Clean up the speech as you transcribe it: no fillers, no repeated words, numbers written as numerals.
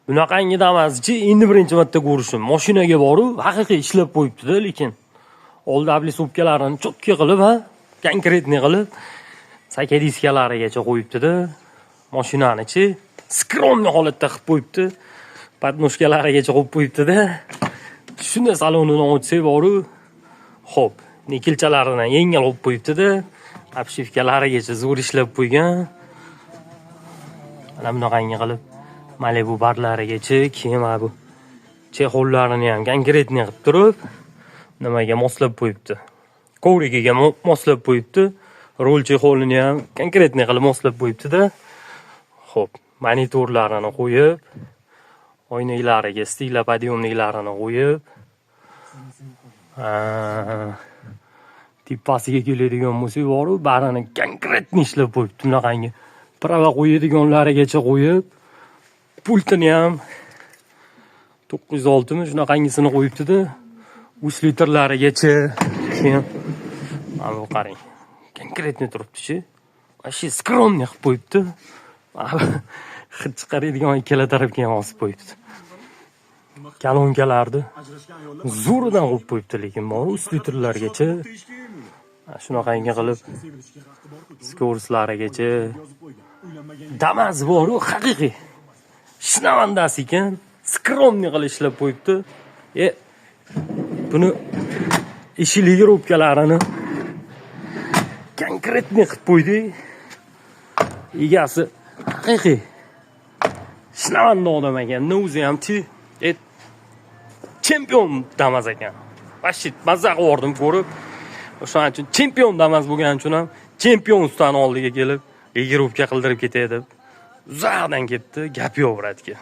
Bunaqangi Damas'chi endi birinchi marta ko'rishim. Mashinaga borib, haqiqiy ishlab qo'yibdi-da, lekin oldi aplisupkalarini cho'tki qilib, konkretni qilib, sakadiskalarigacha qo'yibdi-da. Mashinani-chi skromli holatda qilib qo'yibdi. Podnoshkalarigacha qo'yib qo'yibdi-da. Shunda salonini ochsak boru, xo'p, nikilchalarini yengil qo'yib qo'yibdi-da. Obshivkalarigacha zo'r ishlab qo'ygan. Mana bunaqangi qilib Malibu barlarigacha, keyin bu chexollarini ham konkretni qilib turib, nimaga moslab qo'yibdi. Kovrigiga moslab qo'yibdi. Rol chexolini ham konkretni qilib moslab qo'yibdi-da. Xo'p, monitorlarini qo'yib, oynaklariga stikla-podiyomniklarini qo'yib, tippasiga keladigan bo'lsa, boru barini konkretni ishlab qo'yibdi. Bunaqangi prava qo'yadiganlarigacha qo'yib, pultini ham 906 mi shunaqangisini qo'yibdi-da. 3 litrlarigacha. Keyin mana bu qarang. Konkretni turibdi-chi. Ashi skromni qilib qo'yibdi. Hid chiqaradigan ikkala tarafga ham osib qo'yibdi. Kalonkalarni zo'ridan qo'yib qo'yibdi, lekin bor 3 litrlargacha. Shunaqangi qilib skorslarigacha. Damas boru haqiqiy shinavandasi ekan, skromni qilib ishlab qo'yibdi. Buni ishiligirovkalarini konkretni qilib qo'ydi. Egasi haqiqiy shinavanda odam ekan. O'zi ham-chi chempion Damas ekan. Vashit mazza qildim ko'rib. O'shaning uchun chempion Damas bo'lgani uchun ham chempion ustani oldiga kelib, legirovka qildirib ketay deb uzoqdan ketdi, gap yo'q bratga.